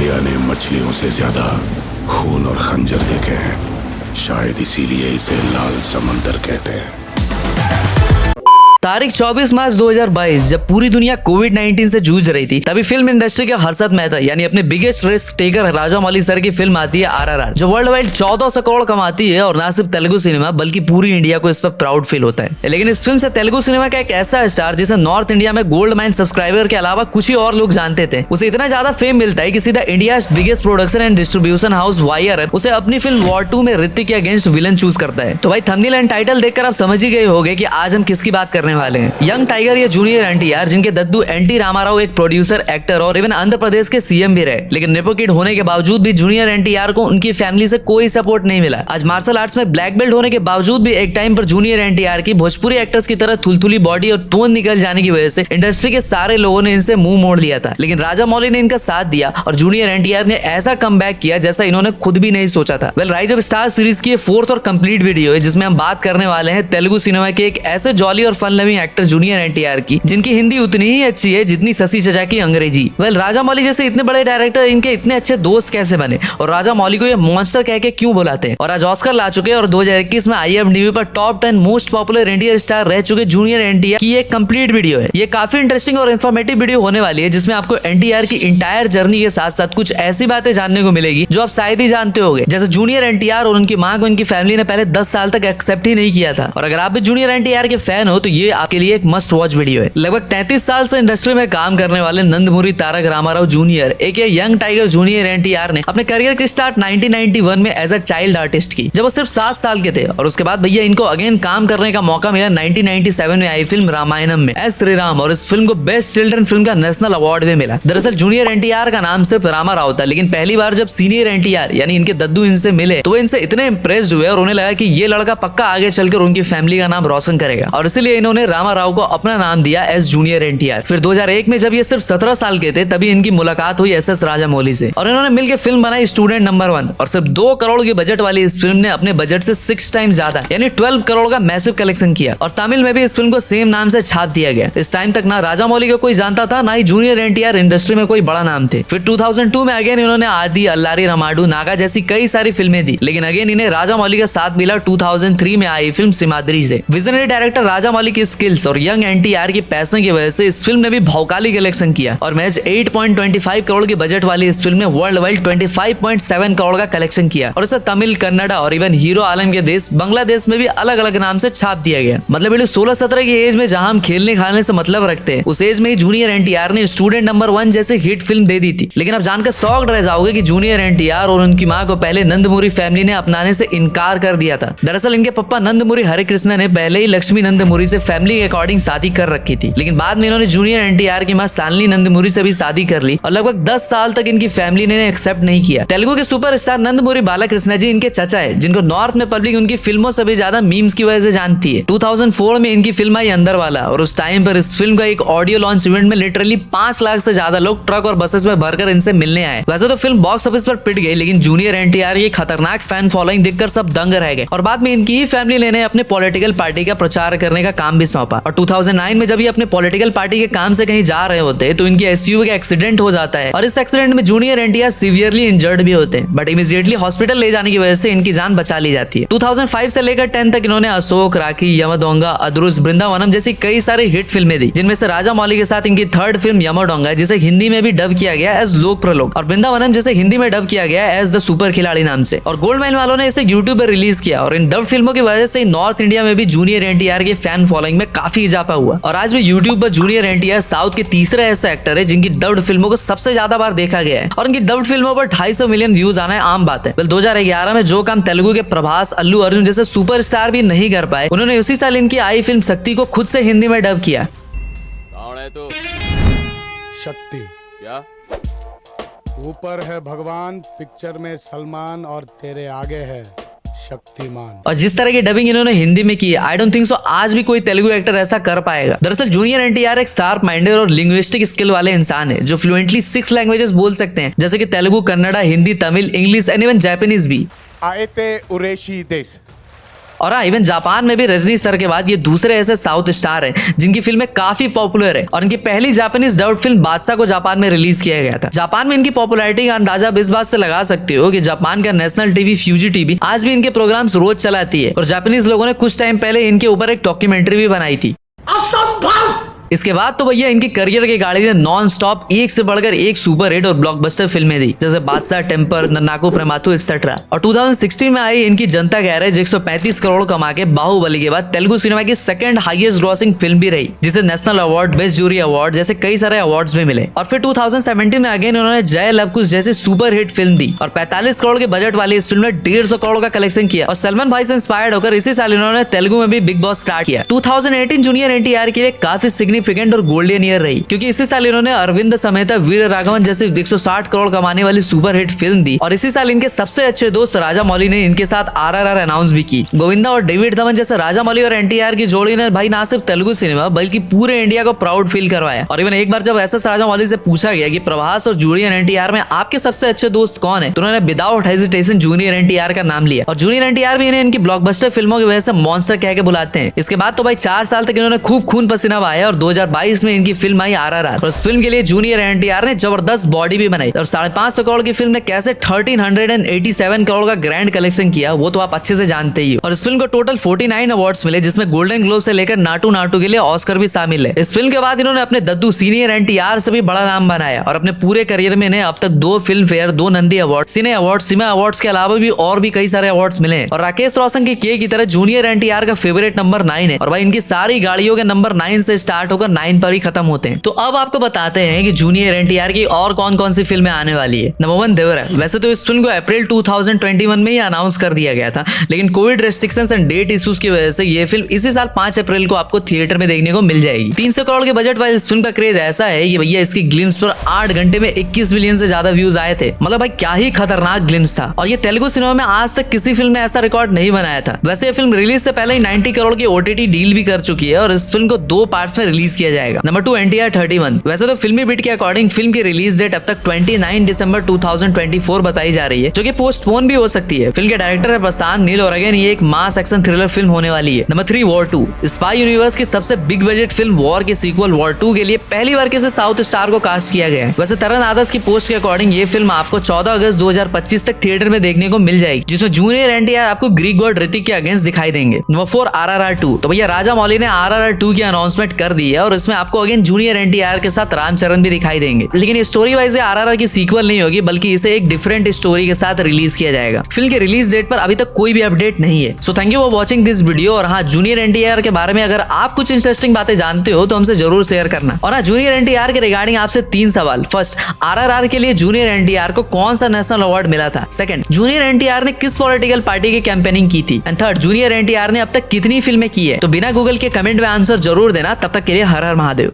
दरिया ने मछलियों से ज्यादा खून और खंजर देखे हैं, शायद इसीलिए इसे लाल समंदर कहते हैं। तारीख 24 मार्च 2022 जब पूरी दुनिया कोविड-19 से जूझ रही थी, तभी फिल्म इंडस्ट्री के हर्षद मेहता यानी अपने biggest risk taker Rajamouli sir की फिल्म आती है RRR, जो वर्ल्ड वाइड 1400 करोड़ कमाती है और ना सिर्फ तेलुगु सिनेमा बल्कि पूरी इंडिया को इस पर प्राउड फील होता है। लेकिन इस फिल्म से तेलुगु सिनेमा का एक ऐसा स्टार जिसे नॉर्थ इंडिया में गोल्ड माइन सब्सक्राइबर के अलावा कुछ ही और लोग जानते थे, उसे इतना ज्यादा फेम मिलता है कि सीधा India biggest production and distribution house YRR उसे अपनी फिल्म वॉर 2 में ऋतिक के अगेंस्ट विलन चूज करता है। तो भाई थंबनेल एंड टाइटल देखकर आप समझ ही गए होंगे कि आज हम किसकी बात करने वाले हैं। यंग टाइगर या जूनियर NTR, जिनके दद्दू NT रामाराव एक प्रोड्यूसर, एक्टर और इवन आंध्र प्रदेश के CM भी रहे, लेकिन नेपो किड होने के बावजूद भी जूनियर NTR को उनकी फैमिली से कोई सपोर्ट नहीं मिला। आज मार्शल आर्ट्स में ब्लैक बेल्ट होने के बावजूद भी एक टाइम पर जूनियर NTR की भोजपुरी एक्टर्स की तरह थुलथुली बॉडी और टोन निकल जाने की वजह से इंडस्ट्री के सारे लोगों ने इनसे मुंह मोड़ लिया था, लेकिन राजामौली ने इनका साथ दिया और जूनियर NTR ने ऐसा कमबैक किया जैसा इन्होंने खुद भी नहीं सोचा था। Well, rise of star series की 4th और कंप्लीट वीडियो है जिसमें हम बात करने वाले हैं तेलुगु सिनेमा के एक ऐसे जॉली और fun loving actor junior NTR की, जिनकी हिंदी उतनी ही अच्छी है जितनी शशि चचा की अंग्रेजी। वेल, राजामौली जैसे इतने बड़े डायरेक्टर इनके इतने अच्छे दोस्त कैसे बने और राजामौली को ये मॉन्स्टर कह के क्यों बुलाते हैं। और आज ऑस्कर ला चुके और 2021 में IMDb पर top 10 most popular Indian star रह चुके जूनियर NTR की एक कंप्लीट वीडियो है। ये काफी इंटरेस्टिंग और इन्फॉर्मेटिव वीडियो होने वाली है, जिसमें आपको NTR की इंटायर जर्नी के साथ साथ कुछ ऐसी बातें जानने को मिलेगी जो आप शायद ही जानते होंगे। जैसे जूनियर NTR और उनकी मां को उनकी फैमिली ने पहले 10 साल तक एक्सेप्ट ही नहीं किया था, और अगर आप भी जूनियर NTR के फैन हो तो ये आपके लिए एक मस्ट वॉच वीडियो है। लगभग 33 साल से इंडस्ट्री में काम करने वाले नंदमुरी तारक रामाराव जूनियर एक यंग टाइगर जूनियर NTR ने अपने करियर की स्टार्ट 1991 में एज अ चाइल्ड आर्टिस्ट की, जब वो सिर्फ 7 साल के थे, और उसके बाद भैया इनको अगेन काम करने का मौका मिला 1997 में आई फिल्म रामायणम में एस श्री राम, और इस फिल्म को बेस्ट चिल्ड्रन फिल्म का नेशनल अवार्ड भी मिला। दरअसल जूनियर NTR का नाम सिर्फ रामाराव था, लेकिन पहली बार जब सीनियर NTR यानी इनके दद्दू इनसे मिले तो इनसे इतने इम्प्रेस्ड हुए और उन्हें लगा कि ये लड़का पक्का आगे चलकर उनकी फैमिली का नाम रोशन करेगा, और इसलिए इन्होंने रामाराव को अपना नाम दिया एस जूनियर NTR। फिर 2001 में जब ये सिर्फ 17 साल के थे तभी इनकी मुलाकात हुई SS राजामौली से, और इन्होंने मिलकर फिल्म बनाई स्टूडेंट नंबर 1, और सिर्फ 2 करोड़ की बजट वाली इस फिल्म ने अपने बजट से 6 टाइम ज्यादा यानी 12 करोड़ का मैसिव कलेक्शन किया, और तमिल में भी इस फिल्म को सेम नाम से छाप दिया गया। इस टाइम तक ना राजामौली को कोई जानता था, ना ही जूनियर NTR इंडस्ट्री में कोई बड़ा नाम थे। फिर 2002 में अगेन इन्होंने आदि, अल्लारी रमाडू, नागा जैसी कई सारी फिल्में दी, लेकिन अगेन इन्हें राजामौली का साथ मिला 2003 में आई फिल्म सिमाद्री से। विजनरी डायरेक्टर राजामौली की स्किल्स और यंग NTR की पैसन की वजह से इस फिल्म ने भी भौकाली कलेक्शन किया, और महज 8.25 करोड़ की बजट वाली इस फिल्म ने वर्ल्ड वाइड 25.7 करोड़ का कलेक्शन किया, और इसे तमिल, कन्नड़ा और इवन हीरो आलम के देश बांग्लादेश में भी अलग अलग नाम से छाप दिया गया। मतलब 16-17 की एज में जहां हम खेलने खाने से मतलब रखते हैं, उस एज में ही जूनियर NTR ने स्टूडेंट नंबर 1 जैसे हिट फिल्म दे दी थी। लेकिन अब जानकर शॉक्ड रह जाओगे कि जूनियर NTR और उनकी मां को पहले नंदमुरी फैमिली ने अपनाने से इनकार कर दिया था। दरअसल इनके पप्पा नंदमुरी हरे कृष्णा ने पहले ही लक्ष्मी नंदमुरी से फैमिली के अकॉर्डिंग शादी कर रखी थी, लेकिन बाद में इन्होंने जूनियर NTR की मां सानली नंदमुरी से भी शादी कर ली, और लगभग 10 साल तक इनकी फैमिली ने एक्सेप्ट नहीं किया। तेलुगु के सुपरस्टार नंदमुरी बालाकृष्ण जी इनके चचा है, जिनको नॉर्थ में पब्लिक उनकी फिल्मों से भी ज्यादा मीम्स की वजह से जानती है। 2004 में इनकी फिल्म आई अंदर वाला, और उस टाइम पर इस फिल्म का एक ऑडियो लॉन्च इवेंट में लिटरली 5 लाख से ज्यादा लोग ट्रक और बसेस में भरकर इनसे मिलने आए। वैसे तो फिल्म बॉक्स ऑफिस पर पिट गई, लेकिन जूनियर NTR की खतरनाक फैन फॉलोइंग देखकर सब दंग रह गए, और बाद में इनकी ही फैमिली ने अपने पॉलिटिकल पार्टी का प्रचार करने का काम भी सौंपा। और 2009 में जब ये अपने पॉलिटिकल पार्टी के काम से कहीं जा रहे होते तो इनकी SUV का एक्सीडेंट हो जाता है, और इस एक्सीडेंट में जूनियर NTR सीवियरली इंजर्ड भी होते हैं, बट इमीडिएटली हॉस्पिटल ले जाने की वजह से इनकी जान बचा ली जाती है। 2005 से लेकर 10 तक इन्होंने अशोक, राखी, यमदोंगा, अदरुस, वृंदावनम जैसी कई सारी हिट फिल्में दी, जिनमें से राजामौली के साथ इनकी 3rd फिल्म यमदोंगा, जिसे हिंदी में भी डब किया गया एज लोक प्रलोक, और वृंदावनम जिसे हिंदी में डब किया गया एज द सुपर खिलाड़ी नाम से। और गोल्ड माइन वालों ने इसे यूट्यूब पर रिलीज किया, और इन डब फिल्मों की वजह से नॉर्थ इंडिया में भी जूनियर NTR के फैन फॉलोइंग में काफी इजाफा हुआ, और आज भी यूट्यूब पर जूनियर NTR साउथ के तीसरे ऐसे एक्टर है जिनकी डब्ड फिल्मों को सबसे ज्यादा बार देखा गया है, और इनकी डब्ड फिल्मों पर 250 मिलियन व्यूज आना है आम बात है। 2011 में जो काम तेलुगु के प्रभास, अल्लू अर्जुन जैसे सुपरस्टार भी नहीं कर पाए, उन्होंने उसी साल इनकी आई फिल्म शक्ति को खुद से हिंदी में डब किया। कौन है तू? शक्ति क्या? ऊपर है भगवान, पिक्चर में सलमान, और तेरे आगे है शक्तिमान। और जिस तरह की डबिंग इन्होंने हिंदी में की है, आई डोंट थिंक सो आज भी कोई तेलुगु एक्टर ऐसा कर पाएगा। दरअसल जूनियर NTR एक शार्प माइंडेड और लिंग्विस्टिक स्किल वाले इंसान है, जो फ्लुएंटली 6 लैंग्वेजेस बोल सकते हैं, जैसे कि Telugu, Kannada, Hindi, Tamil, English and even Japanese भी। आएते उरेशी देश और हाँ, इवन जापान में भी रजनी सर के बाद ये दूसरे ऐसे साउथ स्टार हैं जिनकी फिल्में काफी पॉपुलर है और इनकी पहली जापानीज डब्ड फिल्म बादशाह को जापान में रिलीज किया गया था। जापान में इनकी पॉपुलैरिटी का अंदाजा आप इस बात से लगा सकते हो कि जापान का नेशनल टीवी फ्यूजी टीवी आज भी इनके प्रोग्राम्स रोज चलाती है और जापानीज लोगों ने कुछ टाइम पहले इनके ऊपर एक डॉक्यूमेंट्री भी बनाई थी। इसके बाद तो भैया इनकी करियर की गाड़ी ने नॉन स्टॉप एक से बढ़कर एक सुपर हिट और ब्लॉकबस्टर फिल्में दी, जैसे बादशाह, टेम्पर, नन्नाकू प्रेमाथु एक्सेट्रा। और 2016 में आई इनकी जनता गैरेज 135 करोड़ कमा के बाहुबली के बाद तेलुगु सिनेमा की सेकंड हाईएस्ट ग्रॉसिंग फिल्म भी रही, जिसे national award, best jury award जैसे कई सारे अवार्ड्स भी मिले। और फिर 2017 में अगेन उन्होंने जय लवकुश जैसी सुपर हिट फिल्म दी और 45 करोड़ के बजट वाली इस फिल्म ने 150 करोड़ का कलेक्शन किया। और सलमान भाई से इंस्पायर्ड होकर इसी साल इन्होंने तेलुगु में भी बिग बॉस स्टार्ट किया। 2018 जूनियर एनटीआर के लिए काफी सिग्निफिकेंट और गोल्डन ईयर रही, क्योंकि इसी साल इन्होंने अरविंद समेत वीर राघवन जैसी 160 करोड़ कमाने वाली सुपर हिट फिल्म दी। और इसी साल इनके सबसे अच्छे दोस्त राजा मौली ने इनके साथ आरआरआर अनाउंस भी की। गोविंदा और डेविड धवन जैसे राजा मौली और एनटीआर की जोड़ी ने भाई ना सिर्फ तेलुगु सिनेमा बल्कि पूरे इंडिया को प्राउड फील करवाया। और इवन एक बार जब एसएस राजा मौली से पूछा गया कि प्रभास और जूनियर एनटीआर में आपके सबसे अच्छे दोस्त कौन है, तो उन्होंने विदाउट हेजिटेशन जूनियर एनटीआर का नाम लिया। और जूनियर एनटीआर भी इन्हें इनकी ब्लॉकबस्टर फिल्मों की वजह से मॉन्स्टर कह के बुलाते हैं। इसके बाद तो भाई 4 साल तक इन्होंने खूब खून पसीना बहाया और 2022 में इनकी फिल्म आई आरआरआर। और इस फिल्म के लिए जूनियर एनटीआर ने जबरदस्त बॉडी भी बनाई और 550 करोड़ की फिल्म ने कैसे 1387 करोड़ का ग्रैंड कलेक्शन किया वो तो आप अच्छे से जानते ही हो। और इस फिल्म को टोटल 49 अवार्ड्स मिले, जिसमें गोल्डन ग्लोब से लेकर नाटू नाटू के लिए ऑस्कर भी शामिल है। इस फिल्म के बाद इन्होंने अपने दद्दू सीनियर एनटीआर से भी बड़ा नाम बनाया और अपने पूरे करियर में इन्हें अब तक 2 Filmfare, 2 Nandi award, cine award, SIIMA awards के अलावा भी और भी कई सारे अवार्ड्स मिले हैं। और राकेश रोशन के के की तरह जूनियर एनटीआर का फेवरेट नंबर 9 है और भाई इनकी सारी गाड़ियों के नंबर 9 से स्टार्ट होकर 9 पर ही खत्म होते हैं। तो अब आपको बताते हैं कि जूनियर एनटीआर की और कौन कौन सी फिल्में आने वाली है। नंबर 1 देवर है। वैसे तो इस फिल्म को अप्रैल 2021 में ही अनाउंस कर दिया गया था, लेकिन Covid restrictions and date issues की वजह से ये फिल्म इसी साल 5 अप्रैल को आपको थिएटर में देखने को मिल जाएगी। 300 करोड़ के बजट वाली इस फिल्म का क्रेज ऐसा है कि भैया इसकी ग्लिम्स पर 8 घंटे में 21 मिलियन से ज्यादा व्यूज आए थे। मतलब भाई क्या ही खतरनाक ग्लिम्स था। और ये तेलुगु सिनेमा में आज तक किसी फिल्म ने ऐसा रिकॉर्ड नहीं बनाया था। वैसे ये फिल्म रिलीज से पहले ही 90 करोड़ की ओटीटी डील भी कर चुकी है और इस फिल्म को 2 पार्ट्स में रिलीज किया जाएगा। नंबर 2 एनटीआर 31। वैसे तो फिल्मी बिट के अकॉर्डिंग फिल्म की रिलीज डेट अब तक 29 दिसंबर 2024 बताई जा रही है, जो कि पोस्टपोन भी हो सकती है। फिल्म के डायरेक्टर है प्रशांत नील और अगेन ये एक मास एक्शन थ्रिलर फिल्म होने वाली है। Number 3 war 2। स्पाई यूनिवर्स की सबसे बिग बजट फिल्म वॉर की सीक्वल वॉर 2 के लिए पहली बार किसी साउथ स्टार को कास्ट किया गया है। वैसे तरन आदर्श की पोस्ट के अकॉर्डिंग ये फिल्म आपको 14 अगस्त 2025 तक थिएटर में देखने को मिल जाएगी, जिसमें जूनियर एनटीआर आपको ग्रीक गॉड ऋतिक के अगेंस्ट दिखाई देंगे। नंबर 4 आरआरआर 2। तो भैया राजा मौली ने आरआरआर 2 की अनाउंसमेंट कर दी है और इसमें आपको अगेन जूनियर एनटीआर के साथ रामचरण भी दिखाई देंगे, लेकिन स्टोरी वाइज आरआरआर की सीक्वल नहीं होगी बल्कि इसे एक डिफरेंट स्टोरी के साथ रिलीज किया जाएगा। फिल्म के रिलीज डेट पर अभी तक कोई भी अपडेट नहीं है। So thank you for watching this video. और हाँ, जूनियर एनटीआर के बारे में अगर आप कुछ इंटरेस्टिंग बातें जानते हो तो हमसे जरूर शेयर करना। और हाँ, जूनियर एनटीआर के रिगार्डिंग आपसे 3 सवाल। फर्स्ट, आरआरआर के लिए जूनियर एनटीआर को कौन सा नेशनल अवार्ड मिला था? सेकंड, जूनियर एनटीआर ने किस पॉलिटिकल पार्टी की कैंपेनिंग की थी? एंड थर्ड, जूनियर एनटीआर ने अब तक कितनी फिल्में की है? तो बिना गूगल के कमेंट में आंसर जरूर देना। तब तक के लिए हर हर महादेव।